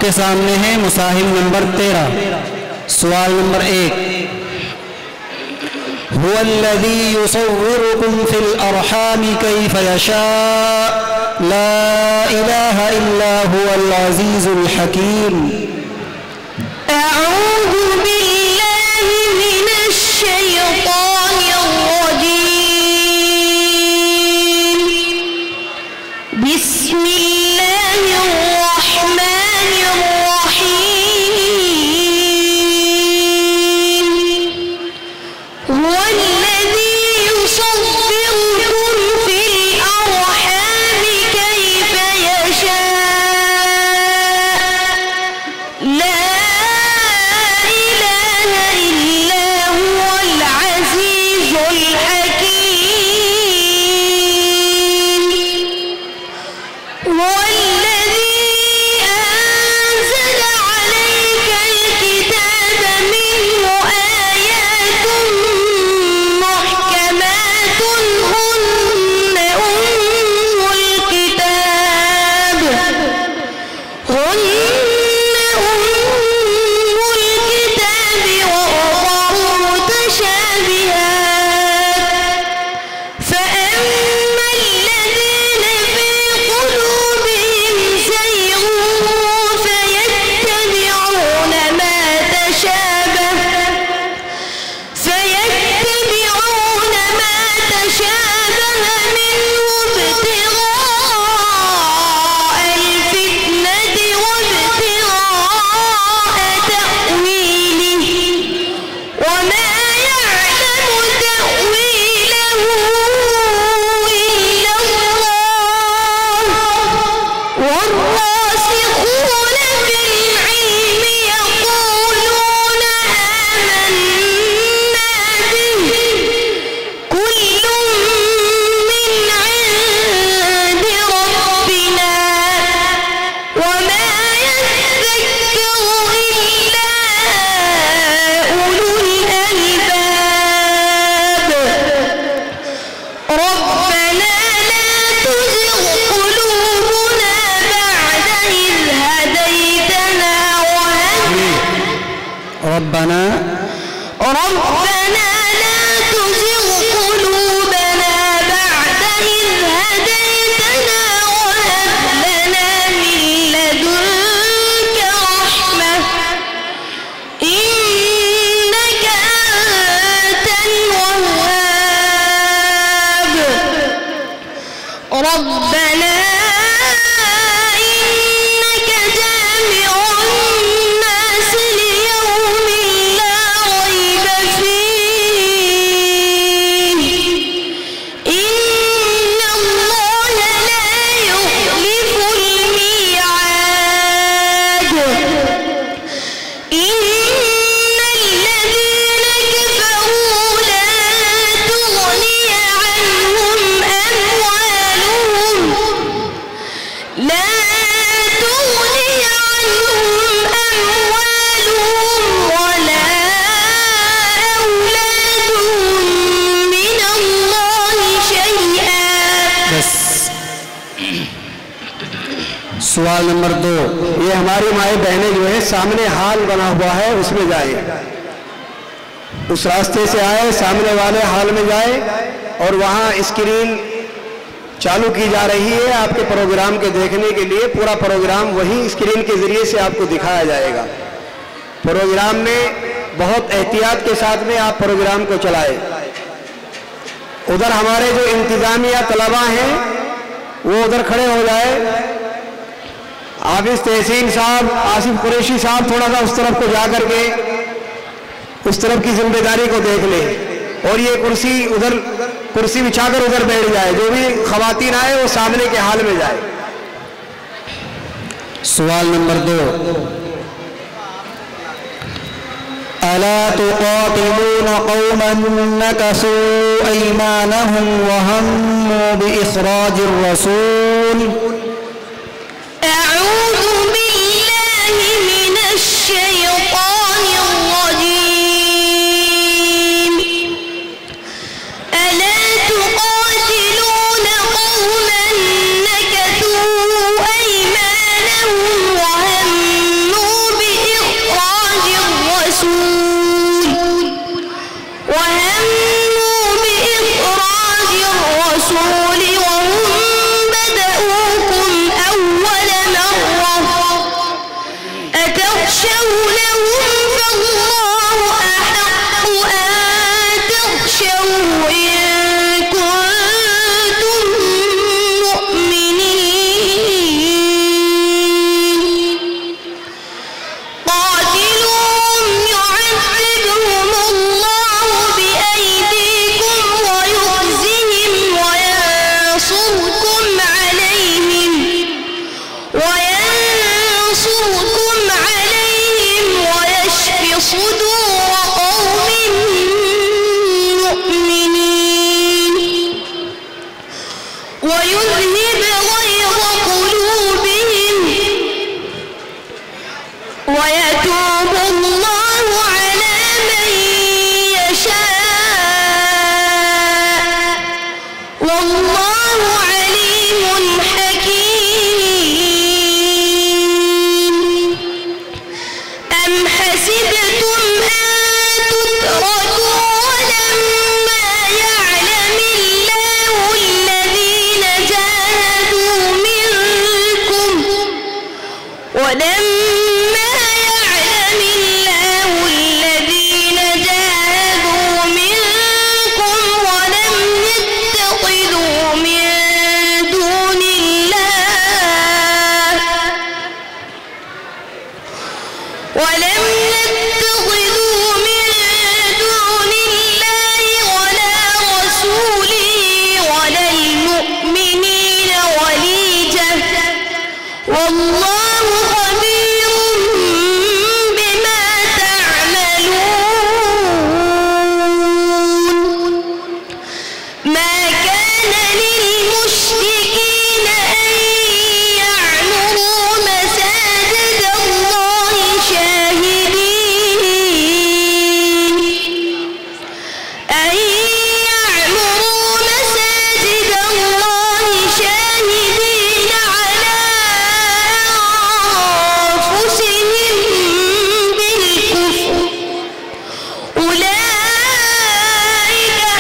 आपके सामने है मुसाहिफ नंबर 13, सवाल नंबर 1। हुवल्लज़ी युसव्विरुकुम फिल अरहामि कैफ़ यशा ला इलाहा इल्ला हुवल अज़ीज़ुल हकीम। अऊज़ु बिल्लाहि मिनश शैतानिर रजीम। बिस्मिल्लाहिर रहमानिर रहीम। हुवल्लज़ी युसव्विरुकुम फिल अरहामि कैफ़ यशा ला ربنا لا تزغ قلوبنا بعد إذ هديتنا وهب لنا من لدنك رحمة إنك أنت الوهاب ربنا सवाल नंबर 2। ये हमारी माएँ बहनें जो है सामने हाल बना हुआ है उसमें जाए, उस रास्ते से आए, सामने वाले हाल में जाए और वहाँ स्क्रीन चालू की जा रही है आपके प्रोग्राम के देखने के लिए। पूरा प्रोग्राम वही स्क्रीन के जरिए से आपको दिखाया जाएगा। प्रोग्राम में बहुत एहतियात के साथ में आप प्रोग्राम को चलाएं। उधर हमारे जो इंतजामिया तलबा हैं वो उधर खड़े हो जाए। हाफिज तहसीन साहब, आसिफ कुरैशी साहब थोड़ा सा उस तरफ को जा करके उस तरफ की जिम्मेदारी को देख ले और ये कुर्सी बिछाकर उधर बैठ जाए। जो भी खवातीन आए वो सामने के हाल में जाए। सवाल नंबर 2। अला तुक़ातिलून क़ौमन नकसू ऐमानहुम व हम्मू बिइख़राजिर रसूल। अऊज़ु बिल्लाहि मिनश शैतानिर रजीम। अला तुक़ातिलून क़ौमन नकसू ऐमानहुम व हम्मू ويتوب الله على من يشاء والله عليم حكيم. أم حسبتم أن تتركوا ولما يعلم الله الذين جاهدوا منكم ولم يتخذوا من دون الله ولا رسوله ولا المؤمنين وليجة والله خبير بما تعملون. ما كان للمشركين أن يعمروا مساجد الله شاهدين على أنفسهم بالكفر أولئك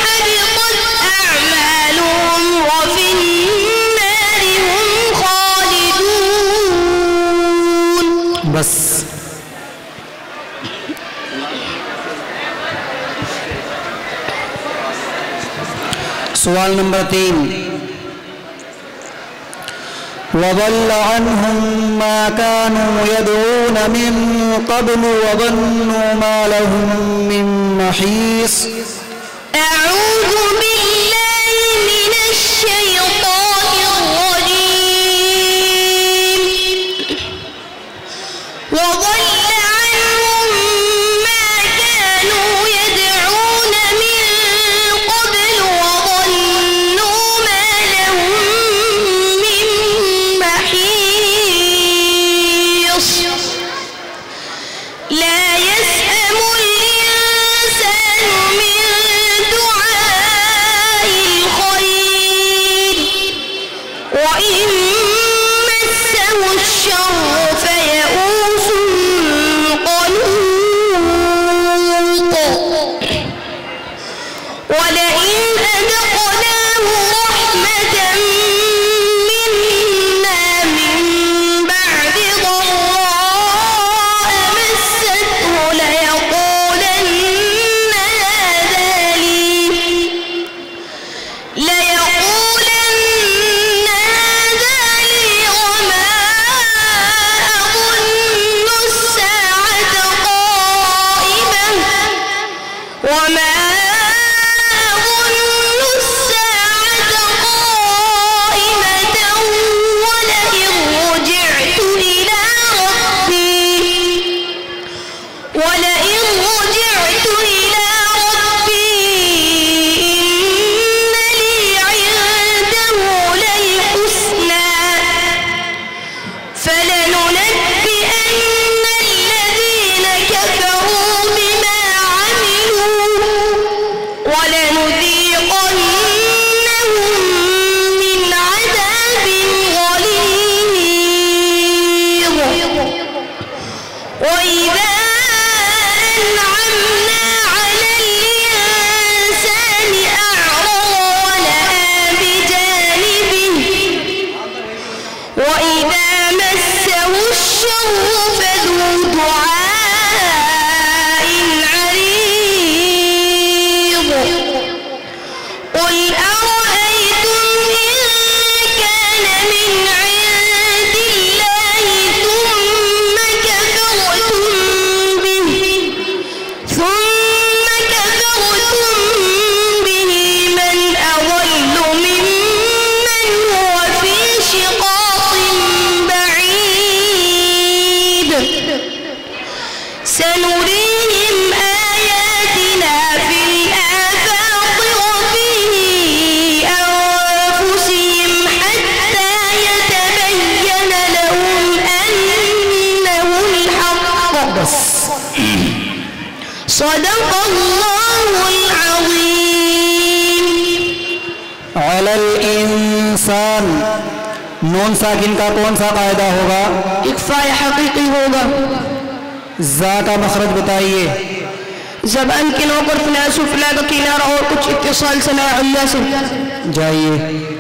حبطت أعمالهم وفي النار هم خالدون. بس सवाल नंबर 3 वضل عنهم ما كانوا يدعون من قبل وظنوا ما لهم من محيص. أعوذ بالله من الشيطان الرجيم. وضل عنهم ما كانوا يدعون من قبل وظنوا ما لهم من محيص. لا يسأم الإنسان من دعاء الخير وإن مسه الشر فيئوس सदक़ल्लाहुल अज़ीम। अलल इंसान, नून साकिन का कौन सा कायदा होगा? इख्फा हकीकी होगा। जा का मखरज बताइए। ज़बान के नौ पर फला सुफला का किनारा और कुछ इत्तिसाल सना अल्लाह से जाइए।